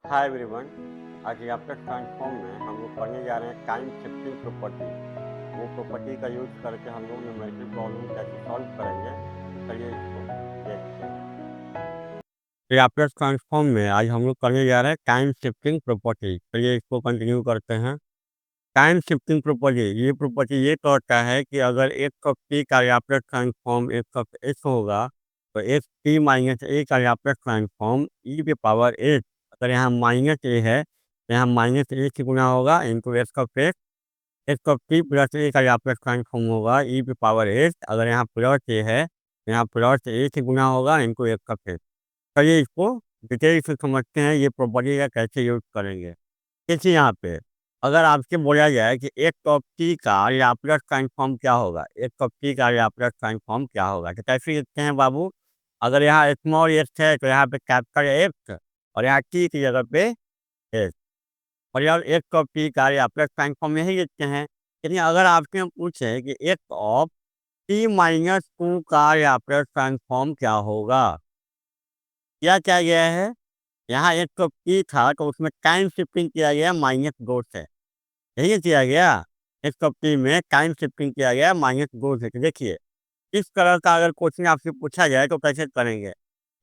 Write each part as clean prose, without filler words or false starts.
Hi everyone. आज laptop transform में हम लोग पढ़ने जा रहे हैं टाइम शिफ्टिंग प्रॉपर्टी। वो प्रॉपर्टी का यूज करके हम लोग न्यूमेरिकल प्रॉब्लम कैसे सॉल्व करेंगे, तो चलिए इसको देखते हैं। लैपटॉप ट्रांसफॉर्म में आज हम लोग करने जा रहे हैं टाइम शिफ्टिंग प्रॉपर्टी। चलिए इसको कंटिन्यू करते हैं। टाइम शिफ्टिंग प्रॉपर्टी, ये प्रॉपर्टी ये कहता है कि अगर एक ऑफ टी का लैपटॉप ट्रांसफॉर्म एक ऑफ एस होगा, तो एस टी माइनस ए का लैपटॉप ट्रांसफॉर्म ई पे पावर एस, अगर यहाँ माइनस ए है तो यहाँ माइनस ए से गुना होगा इंटू एस का face, S of T plus A का लैपटॉप ट्रांसफॉर्म होगा ई पे पावर एस, अगर यहाँ प्लस ए है तो यहाँ प्लस ए से गुना होगा इंटू एस का फेस। चलिए इसको डिटेल से समझते हैं, ये प्रॉपर्टी का कैसे यूज करेंगे। देखिए यहाँ पे अगर आपसे बोला जाए कि एक कप टी का लाप्लास ट्रांसफॉर्म क्या होगा, एक कप टी का लाप्लास ट्रांसफॉर्म क्या होगा, तो कैसे लिखते हैं बाबू। अगर यहाँ स्मॉल एस है तो यहाँ पे कैपिटल एक्स और यहाँ टी की जगह पे एस, और यार एक कप टी का लाप्लास ट्रांसफॉर्म यही लिखते हैं। लेकिन अगर आपसे हम पूछे कि एक कप टी माइनस टू का लाप्लास ट्रांसफॉर्म क्या होगा, क्या गया है, यहाँ एक कप टी था तो उसमें टाइम शिफ्टिंग किया गया माइनस दो से, यही किया गया। इस कंपनी में टाइम शिफ्टिंग किया गया माइनस दो से। देखिए इस तरह का अगर क्वेश्चन आपसे पूछा जाए तो कैसे करेंगे।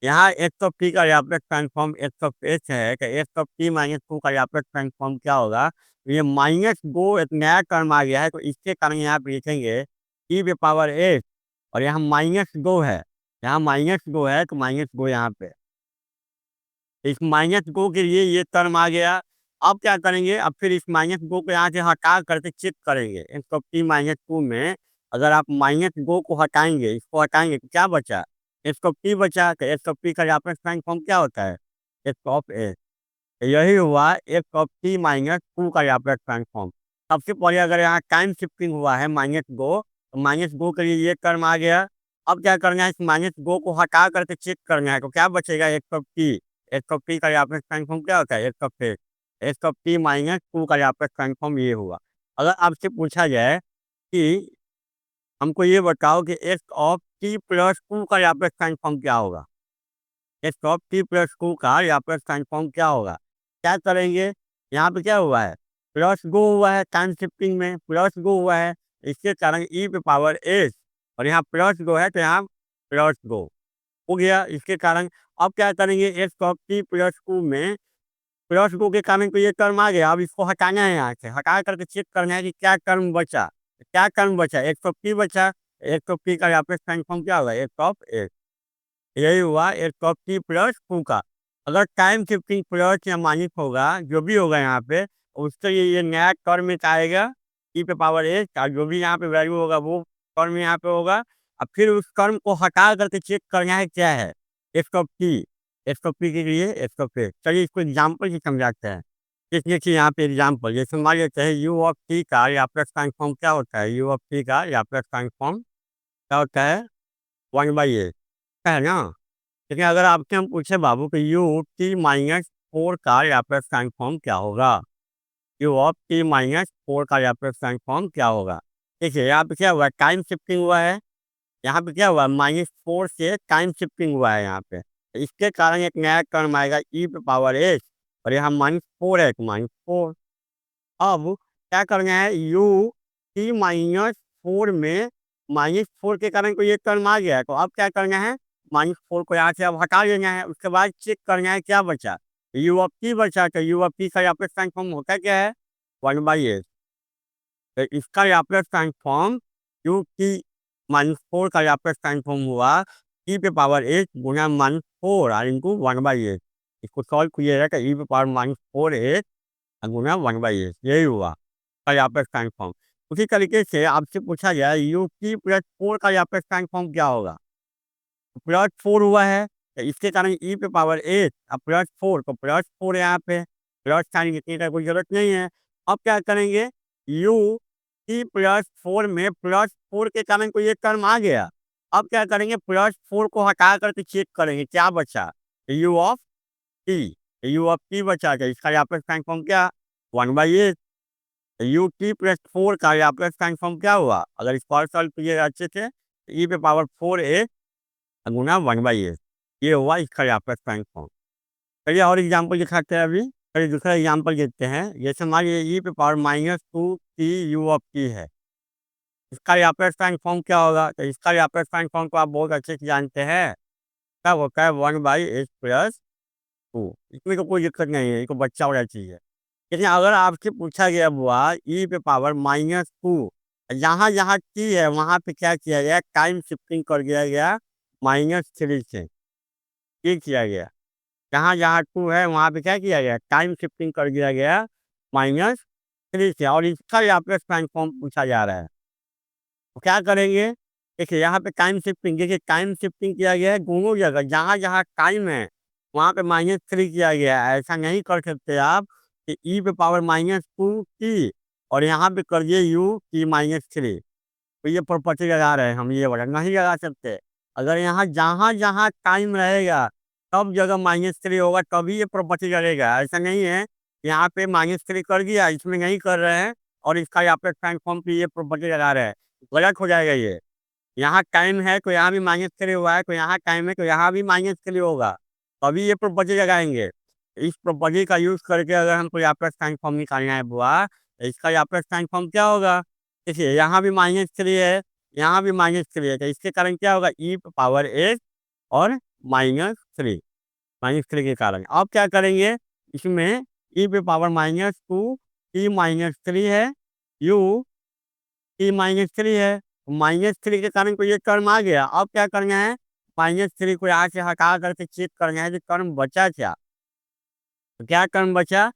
यहाँ एक कप टी का लाप्लास ट्रांसफॉर्म एक कप एच है, तो एक कप टी माइनस टू का लाप्लास ट्रांसफॉर्म क्या होगा। तो ये माइनस दो एक नया टर्म आ गया है, तो इसके कारण यहाँ पे लिखेंगे ई पे पावर एच, और यहाँ माइनस दो है, यहाँ माइनस दो है तो माइनस दो यहाँ पे, इस माइनस दो के लिए ये टर्म आ गया। अब क्या करेंगे, अब फिर इस माइनस दो को यहाँ से हटा करके चेक करेंगे। S of T minus two में अगर आप माइनस दो को हटाएंगे, इसको हटाएंगे तो क्या बचा, एस ऑफ टी बचा। तो एस ऑफ टी का लाप्लास ट्रांसफॉर्म क्या होता है, एस ऑफ ए। यही हुआ S of T minus two का लाप्लास ट्रांसफॉर्म। सबसे पहले अगर यहाँ टाइम शिफ्टिंग हुआ है माइनस दो, तो माइनस दो के लिए ये टर्म आ गया। अब क्या करना है, इस माइनस दो को हटा करके चेक करना है, तो क्या बचेगा, S of T. S of T का लाप्लास ट्रांसफॉर्म क्या होता है, S of A. S of T minus two का लाप्लास ट्रांसफॉर्म ये हुआ। अगर आपसे पूछा जाए कि हमको ये बताओ कि S of T plus two का लाप्लास ट्रांसफॉर्म क्या होगा, S of T plus two का लाप्लास ट्रांसफॉर्म क्या होगा, क्या करेंगे। यहाँ पे क्या हुआ है, प्लस गो हुआ है, टाइम शिफ्टिंग में प्लस गो हुआ है, इसके कारण ई पे पावर एस, और यहाँ प्लस गो है तो यहाँ प्लस गो हो गया, इसके कारण। अब क्या करेंगे, S of T plus two में प्लस गो के कारण तो ये टर्म आ गया, अब इसको हटाना है, यहाँ से हटा करके चेक करना है कि क्या टर्म बचा। क्या टर्म बचा, एक ऑफ टी बचा, एक ऑफ टी का यहाँ पे ट्रांसफॉर्म क्या होगा, एक ऑफ एस। यही हुआ एक ऑफ टी प्लस टू का। अगर टाइम शिफ्टिंग प्लस या माइनस होगा, जो भी होगा यहाँ पे, उसके लिए ये नया टर्म में आएगा ई पे पावर एस का, जो भी यहाँ पे वैल्यू होगा वो टर्म यहाँ पे होगा। अब फिर उस टर्म को हटा करके चेक करना है क्या है, S of T. S of T के लिए एस ऑफ एस। चलिए इसको एग्जाम्पल से समझाते हैं। देखिए यहाँ पे एग्जाम्पल, जैसे मान लेते हैं यू ऑफ टी का लाप्लास ट्रांसफॉर्म क्या होता है, यू ऑफ टी का लाप्लास ट्रांसफॉर्म क्या होता है, वन बाई एस है ना। लेकिन अगर आपसे हम पूछे बाबू कि यू टी माइनस फोर का लाप्लास ट्रांसफॉर्म क्या होगा, you of T minus four का लाप्लास ट्रांसफॉर्म क्या होगा। देखिए यहाँ पे क्या हुआ, टाइम शिफ्टिंग हुआ है, यहाँ पे क्या हुआ, माइनस फोर से टाइम शिफ्टिंग हुआ है यहाँ पे, तो इसके कारण एक नया टर्म आएगा ई पे पावर एस, और यहाँ माइनस फोर है तो माइनस फोर। अब क्या करना है, यू टी माइनस फोर में माइनस फोर के कारण को ये टर्म आ गया है, तो अब क्या करना है, माइनस फोर को यहाँ से अब हटा देना है। उसके बाद चेक करना है क्या बचा, यू ऑफ टी बचा, तो यू ऑफ टी का लाप्लास ट्रांसफॉर्म होता क्या है, वन बाई एस। तो इसका Laplace transform U T minus four का लाप्लास ट्रांसफॉर्म हुआ ई पे पावर एस गुना माइनस फोर और इंटू वन बाई एस। इसको सॉल्व कीजिएगा तो ई पे power minus four S Guna one by S, यही हुआ का लाप्लास ट्रांसफॉर्म। उसी तरीके से आपसे पूछा गया यू टी प्लस फोर का लाप्लास ट्रांसफॉर्म क्या होगा, प्लस फोर हुआ है तो इसके कारण ई पे पावर एट, अब प्लस फोर तो प्लस फोर यहाँ पे प्लस साइन लिखने का कोई जरूरत नहीं है। अब क्या करेंगे, यू टी प्लस फोर में प्लस फोर के कारण कोई एक टर्म आ गया। अब क्या करेंगे, प्लस फोर को हटा करके चेक करेंगे क्या बचा, u of t. U of t बचा, तो इसका लाप्लास ट्रांसफॉर्म क्या, one by eight. U t plus four का लाप्लास ट्रांसफॉर्म क्या हुआ, अगर इसको और सॉल्व कीजिएगा अच्छे से, ई पे power four A Guna one by S, ये हुआ इसका लाप्लास ट्रांसफॉर्म। चलिए और एग्जाम्पल दिखाते हैं अभी। चलिए दूसरा एग्जाम्पल देखते हैं। जैसे मान लीजिए ई पे पावर -2t u है। इसका लाप्लास ट्रांसफॉर्म क्या होगा? तो इसका लाप्लास ट्रांसफॉर्म को आप बहुत अच्छे से जानते हैं। क्या होता है 1/s+2। इसमें तो कोई दिक्कत नहीं है, ये तो बच्चा वाला चीज़ है। लेकिन अगर आपसे पूछा गया हुआ ई पे पावर -2, जहाँ जहाँ टी है वहाँ पे क्या किया गया? टाइम शिफ्टिंग कर दिया गया -3 से। ये किया गया। जहाँ जहाँ 2 है वहाँ पे क्या किया गया? टाइम शिफ्टिंग कर दिया गया -3 से, और इसका लाप्लास ट्रांसफॉर्म पूछा जा रहा है। तो क्या करेंगे? देखिए यहाँ पे टाइम शिफ्टिंग, देखिए टाइम शिफ्टिंग किया गया है दोनों जगह, जहाँ जहाँ टाइम है वहाँ पे -3 किया गया है। ऐसा नहीं कर सकते आप कि ई पे पावर -2t और यहाँ पे कर दिए u की -3। तो ये प्रॉपर्टी लगा रहे हैं हम, ये वाला नहीं लगा सकते। अगर यहाँ जहाँ जहाँ टाइम रहेगा सब जगह -3 होगा तभी ये प्रॉपर्टी लगेगा। ऐसा नहीं है यहाँ पे -3 कर दिया, इसमें नहीं कर रहे हैं और इसका यहाँ पे ट्रांसफॉर्म पे ये प्रॉपर्टी लगा रहे हैं, गलत हो जाएगा ये। यहाँ टाइम है तो यहाँ भी -3 हुआ है, तो यहाँ टाइम है तो यहाँ भी -3 होगा, तभी ये प्रॉपर्टी लगाएँगे। इस प्रॉपर्टी का यूज़ करके अगर हमको लाप्लास ट्रांसफॉर्म निकालना है बुआ, तो इसका लाप्लास ट्रांसफॉर्म क्या होगा? देखिए यहाँ भी -3 है, यहाँ भी -3 है, तो इसके कारण क्या होगा? ई पावर एस और -3, -3 के कारण। अब क्या करेंगे? इसमें ई पे पावर -2 टी -3 है, यू टी -3 है, -3 के कारण कोई ये टर्म आ गया। अब क्या करना है? -3 को यहाँ से हटा करके चेक करना है कि टर्म बचा क्या? तो क्या टर्म बचा?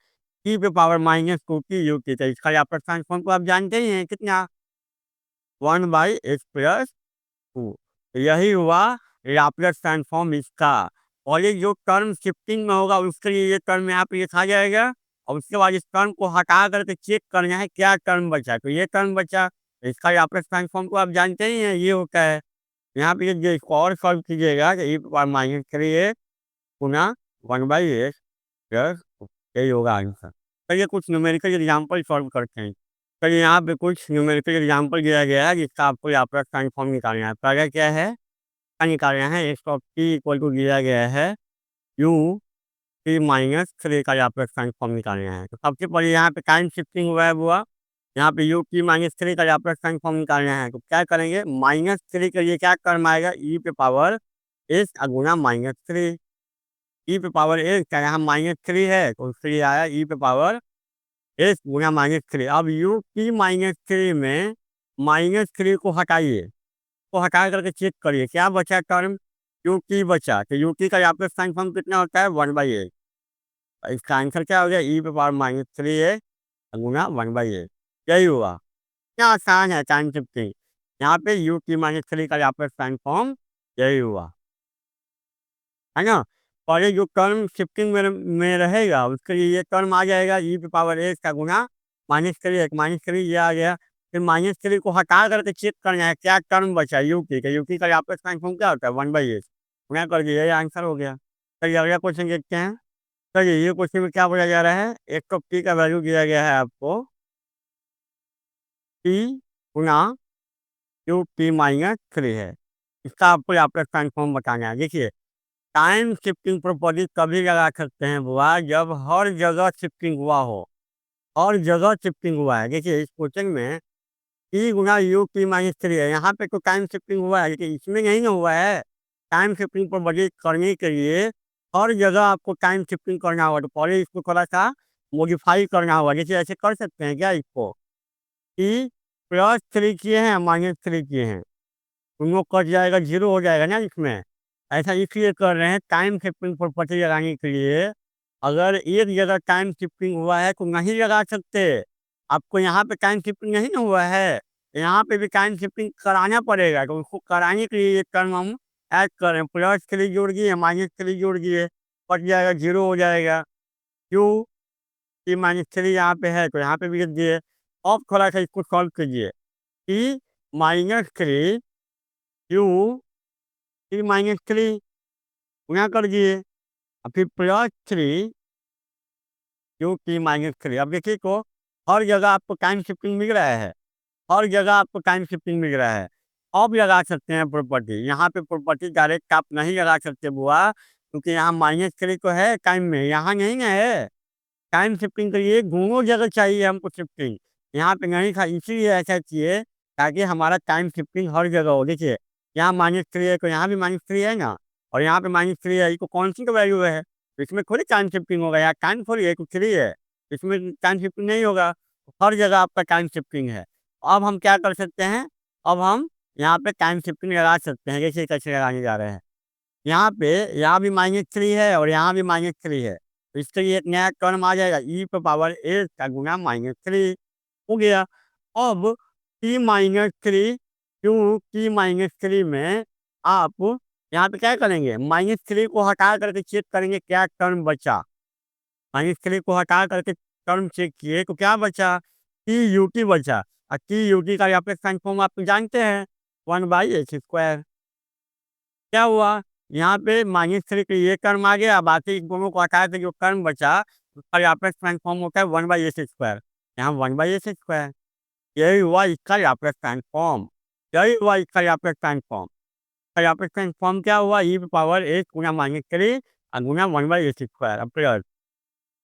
टी पे पावर -2 टी यू टी, तो इसका लाप्लास ट्रांसफॉर्म को आप जानते ही हैं कितना? 1/s+2। तो यही हुआ लाप्लास ट्रांसफॉर्म इसका। और ये जो टर्म शिफ्टिंग में होगा उसके लिए ये टर्म यहाँ पे लिखा जाएगा, और उसके बाद इस टर्म को हटा करके चेक करना है क्या टर्म बचा, तो ये टर्म बचा। तो इसका लाप्लास ट्रांसफॉर्म को आप जानते ही हैं, ये होता है। यहाँ पे ये इसको और सॉल्व कीजिएगा तो e⁻³ गुना 1/s+2, यही होगा आंसर। चलिए कुछ न्यूमेरिकल एग्जाम्पल सॉल्व करते हैं। चलिए यहाँ पे कुछ न्यूमेरिकल एग्जाम्पल दिया गया है जिसका आपको लाप्लास ट्रांसफॉर्म निकालना है। पहला क्या है? क्या निकालना है? x(t) इक्वल टू दिया गया है u(t−3) का लाप्लास ट्रांसफॉर्म निकालना है। तो सबसे पहले यहाँ पे टाइम शिफ्टिंग हुआ है बुआ, यहाँ पे u(t−3) का लाप्लास ट्रांसफॉर्म निकालना है। तो क्या करेंगे? -3 के लिए क्या टर्म आएगा? e पे पावर s गुना -3। ई पे पावर एस का यहाँ -3 है तो उसके लिए आया ई पे पावर एस गुना -3। अब यू की -3 में -3 को हटाइए, तो हटा करके चेक करिए क्या बचा टर्म? यू की बचा, तो यू की का लाप्लास ट्रांसफॉर्म कितना होता है? 1/8। इसका आंसर क्या हो गया? ई पे पावर -3 है गुना 1/8। यही हुआ। क्या आसान है टाइम शिफ्टिंग। यहाँ पे यू की -3 का लाप्लास ट्रांसफॉर्म यही हुआ, है ना? पहले जो टर्म शिफ्टिंग में रहेगा उसके लिए ये टर्म आ जाएगा ई पे पावर एस का गुना -3 ये आ गया। फिर -3 को हटा करके चेक करना है क्या टर्म बचा यू की, तो यू की का लाप्लास ट्रांसफॉर्म क्या होता है? 1/8 गुना कर दिया, ये आंसर हो गया। चलिए अगला क्वेश्चन देखते हैं। चलिए ये क्वेश्चन में क्या बोला जा रहा है? एक्स ऑफ टी का वैल्यू दिया गया है आपको टी गुना u(t−3) है। इसका आपको लाप्लास ट्रांसफॉर्म बताना है। देखिए टाइम शिफ्टिंग प्रॉपर्टी तभी लगा सकते हैं बुआ जब हर जगह शिफ्टिंग हुआ हो, हर जगह शिफ्टिंग हुआ है। देखिए इस क्वेश्चन में टी गुना u(t−3) है, यहाँ पे तो टाइम शिफ्टिंग हुआ है लेकिन इसमें नहीं ना हुआ है। टाइम शिफ्टिंग प्रॉपर्टी करने के लिए हर जगह आपको टाइम शिफ्टिंग करना होगा, तो पहले इसको थोड़ा सा मॉडिफाई करना होगा। जैसे ऐसे कर सकते हैं क्या? इसको t+3 किए हैं, -3 किए हैं, दोनों कट जाएगा, 0 हो जाएगा ना इसमें। ऐसा इसलिए कर रहे हैं टाइम शिफ्टिंग प्रॉपर्टी लगाने के लिए। अगर एक जगह टाइम शिफ्टिंग हुआ है तो नहीं लगा सकते। आपको यहाँ पे टाइम शिफ्टिंग नहीं ना हुआ है, यहाँ पे भी टाइम शिफ्टिंग कराना पड़ेगा, तो उसको कराने के लिए ये टर्म हम ऐड कर रहे हैं। +3 जोड़ दिए, -3 जोड़ दिए, कट जाएगा, 0 हो जाएगा। क्यों कि -3 यहाँ पे है तो यहाँ पे भी लिख दिए। अब थोड़ा सा इसको सॉल्व कीजिए कि -3 क्यू t-3 गुणा कर दिए, और फिर +3 क्यू t-3। अब देखिए को हर जगह आपको टाइम शिफ्टिंग मिल रहा है, हर जगह आपको टाइम शिफ्टिंग मिल रहा है। अब लगा सकते हैं प्रॉपर्टी। यहाँ पे प्रॉपर्टी डायरेक्ट आप नहीं लगा सकते बुआ, क्योंकि यहाँ -3 तो है टाइम में, यहाँ नहीं ना है। टाइम शिफ्टिंग के लिए दोनों जगह चाहिए हमको शिफ्टिंग, यहाँ पे नहीं था, इसीलिए ऐसा किए ताकि हमारा टाइम शिफ्टिंग हर जगह हो। देखिए, यहाँ -3 है तो यहाँ भी -3 है ना, और यहाँ पे -3 है, ये तो कांस्टेंट वैल्यू है, तो इसमें थोड़ी टाइम शिफ्टिंग होगा, यहाँ टाइम थोड़ी है, तो 3 है, इसमें टाइम शिफ्टिंग नहीं होगा, हर जगह आपका टाइम शिफ्टिंग है। अब हम क्या कर सकते हैं, अब हम यहाँ पे टाइम शिफ्टिंग लगा सकते हैं, जैसे कैसे लगाने जा रहे हैं। यहाँ पे, यहाँ भी -3 है और यहाँ भी -3 है, तो इसके लिए एक नया टर्म आ जाएगा, e⁻⁴ का गुना -3 हो गया। अब t-3 क्यों t-3 में आप यहाँ पे क्या करेंगे, -3 को हटा करके चेक करेंगे क्या टर्म बचा। -3 को हटा करके टर्म चेक किए तो क्या बचा, tut बचा, और tut का लाप्लास ट्रांसफॉर्म आप जानते हैं, 1/x²। क्या हुआ, यहाँ पे -3 के ये टर्म आ गया, बाकी दोनों को हटा के जो टर्म बचा उसका लाप्लास ट्रांसफॉर्म होता है 1/s², यहाँ 1/s²। यही हुआ इसका लाप्लास ट्रांसफॉर्म, यही हुआ इसका लाप्लास ट्रांसफॉर्म। इसका लाप्लास ट्रांसफॉर्म क्या हुआ, e⁻s गुना -3 और गुना 1/s²। अब प्लस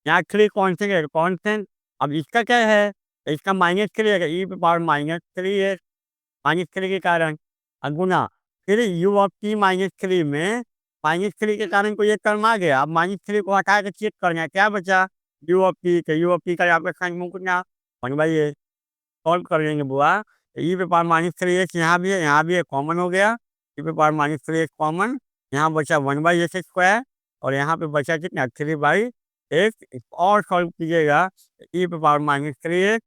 यहाँ 3 कांस्टेंट है, कांस्टेंट। अब इसका क्या है, इसका -3 है, e⁻−3 है, -3 के कारण, और गुना फिर u(t-3) में -3 के कारण कोई एक टर्म आ गया, अब -3 को हटा के चेक करना है क्या बचा, u(t), तो u(t) का यहाँ पे साइन कितना 1/a, सॉल्व कर लेंगे बुआ। e⁻−3x यहाँ भी है, यहाँ भी है, कॉमन हो गया, e⁻−3x कॉमन, यहाँ बचा 1/s², और यहाँ पे बचा कितना 3/x, और सॉल्व कीजिएगा e⁻−3x,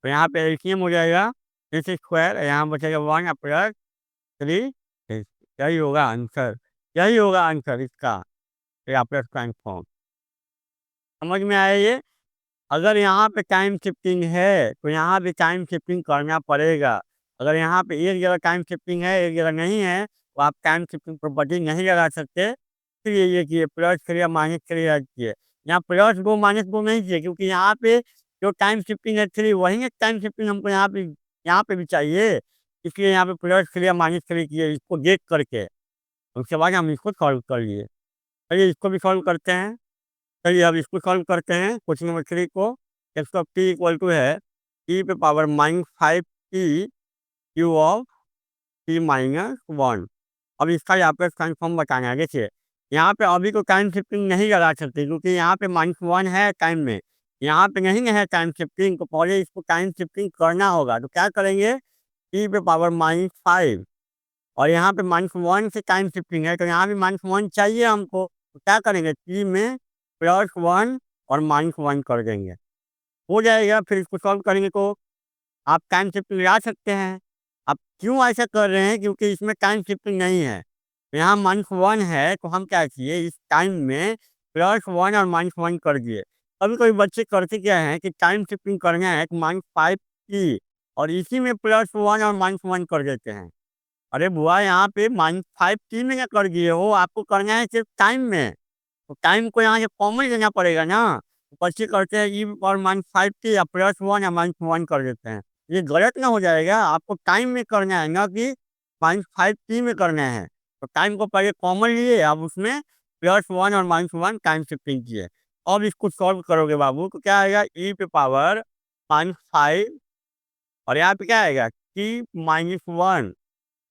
तो यहाँ पे एलसीएम हो जाएगा x², यहाँ बचेगा 1 प्लस 3, यही होगा आंसर, यही होगा आंसर इसका लाप्लास ट्रांसफॉर्म। समझ में आया ये? अगर यहाँ पे टाइम शिफ्टिंग है तो यहाँ भी टाइम शिफ्टिंग करना पड़ेगा। अगर यहाँ पे एक जगह टाइम शिफ्टिंग है, एक जगह नहीं है, तो आप टाइम शिफ्टिंग प्रॉपर्टी नहीं लगा सकते। इसलिए ये किए +3 या -3 ऐड किए। यहाँ +2 -2 नहीं किए, क्योंकि यहाँ पे जो टाइम शिफ्टिंग है 3, वही एक टाइम शिफ्टिंग हमको यहाँ पे भी चाहिए। इसलिए यहाँ पे +3 या -3 किए, इसको देख करके। उसके बाद हम इसको सॉल्व कर लिए। चलिए इसको भी सॉल्व करते हैं। चलिए अब इसको सॉल्व करते हैं, क्वेश्चन नंबर 3 को। x of t equal to है e⁻−5t क्यू ऑफ t-1। अब इसका यहाँ पे ट्रांसफॉर्म बताना है। देखिए, यहाँ पे अभी तो टाइम शिफ्टिंग नहीं लगा सकते, क्योंकि यहाँ पे -1 है टाइम में, यहाँ पे नहीं है टाइम शिफ्टिंग, तो पहले इसको टाइम शिफ्टिंग करना होगा। तो क्या करेंगे, e⁻−5, और यहाँ पे -1 से टाइम शिफ्टिंग है, तो यहाँ भी -1 चाहिए हमको, तो क्या करेंगे, t में +1 और -1 कर देंगे, हो जाएगा। फिर इसको सॉल्व करेंगे तो आप टाइम शिफ्टिंग लगा सकते हैं। अब क्यों ऐसा कर रहे हैं, क्योंकि इसमें टाइम शिफ्टिंग नहीं है, तो यहाँ -1 है, तो हम क्या किए, इस टाइम में +1 और -1 कर दिए। कभी-कभी बच्चे करते क्या हैं कि टाइम शिफ्टिंग करना है तो -5 की, और इसी में +1 और -1 कर देते हैं। अरे बुआ, यहाँ पे -5 की में क्या कर दिए हो, आपको करना है सिर्फ टाइम में, तो टाइम को यहाँ से कॉमन लेना पड़ेगा ना। बच्चे करते हैं e⁻−5t या +1 या -1 कर देते हैं, ये गलत ना हो जाएगा। आपको टाइम में करना है, ना कि -5t में करना है। तो टाइम को पहले कॉमन लिए, अब उसमें +1 और -1 टाइम शिफ्टिंग किए। अब इसको सॉल्व करोगे बाबू तो क्या आएगा, e⁻−5, और यहाँ पे क्या आएगा t-1,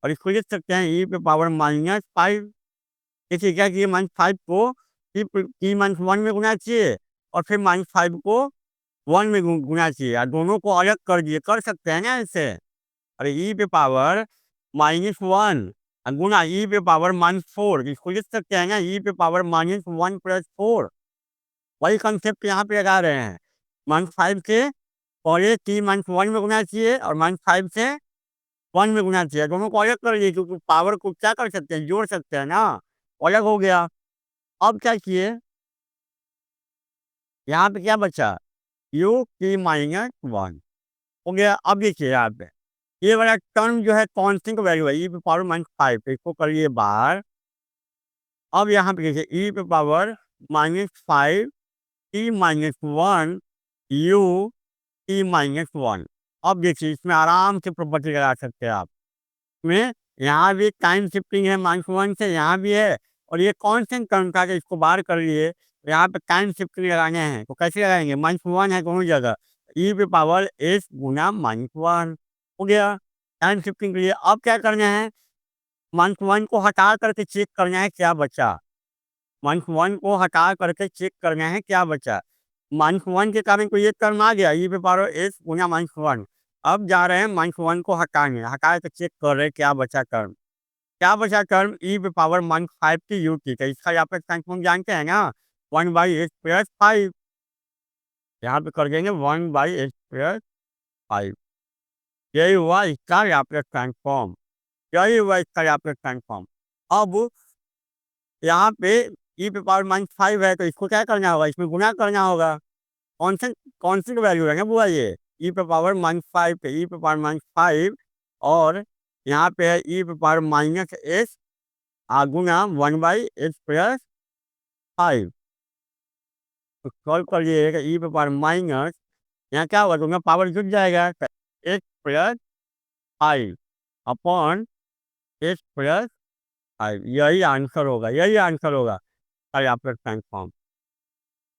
और इसको लिख सकते हैं e⁻−5। देखिए क्या किए, -5 को t-1 में गुना किए, और फिर -5 को 1 में गुना किए, और दोनों को अलग कर दिए, कर सकते हैं ना ऐसे। अरे e⁻−1 गुना e⁻−4, इसको लिख सकते हैं ना e⁻−1 + 4। वही कंसेप्ट यहाँ पे लगा रहे हैं। -5 से पहले t-1 में गुना किए, और -5 से 1 में गुना किया, दोनों को अलग कर दिए, क्योंकि पावर को क्या कर सकते हैं, जोड़ सकते हैं ना, अलग हो गया। अब क्या किए, यहाँ पे क्या बचा, u(t-1) हो गया। अब देखिए यहाँ पे ये वाला टर्म जो है कांस्टेंट वैल्यू है, e⁻−5, तो इसको करिए बाहर। अब यहाँ पे देखिए e⁻−5 t-1 u(t-1)। अब देखिए इसमें आराम से प्रॉपर्टी लगा सकते हैं आप। में यहाँ भी टाइम शिफ्टिंग है -1 से, यहाँ भी है, और ये कांस्टेंट टर्म था कि इसको बाहर कर लिए, तो यहाँ पे टाइम शिफ्टिंग लगाने हैं, तो कैसे लगाएँगे? -1 है दोनों जगह, e पे पावर s गुना -1 हो गया। टाइम शिफ्टिंग के लिए अब क्या करना है? -1 को हटा करके चेक करना है क्या बचा। -1 को हटा करके चेक करना है क्या बचा। -1 के कारण तो ये टर्म आ गया, e पे पावर s गुना -1। अब जा रहे हैं -1 को हटाने, हटा के चेक कर रहे हैं क्या बचा टर्म। क्या बचा टर्म? e पे पावर -5 की ut, तो इसका लाप्लास ट्रांसफॉर्म जानते हैं ना? 1/s प्लस 5, यहाँ पे कर देंगे 1/s प्लस 5। यही हुआ इसका लाप्लास ट्रांसफॉर्म, यही हुआ इसका लाप्लास ट्रांसफॉर्म। अब यहाँ पे e पे पावर -5 है, तो इसको क्या करना होगा? इसमें गुणा करना होगा। कांस्टेंट कांस्टेंट वैल्यू है ना बुआ ये, e पे पावर -5 पे e पे पावर -5, और यहाँ पे है e पे पावर -s गुना 1/s प्लस 5। तो सॉल्व कर लीजिएगा, e पे पावर माइनस, यहाँ क्या होगा? दोनों पावर जुड़ जाएगा, तो s plus 5 upon s plus 5, यही आंसर होगा, यही आंसर होगा। अरे आपका ट्रांसफॉर्म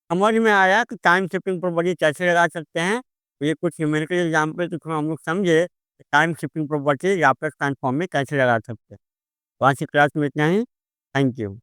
समझ में आया कि टाइम शिफ्टिंग प्रॉपर्टी कैसे लगा सकते हैं? तो ये कुछ न्यूमेरिकल एग्जाम्पल के थ्रू हम लोग समझे time shifting property Laplace transform में कैसे लगा सकते हैं। तो आज की क्लास में इतना ही। Thank you.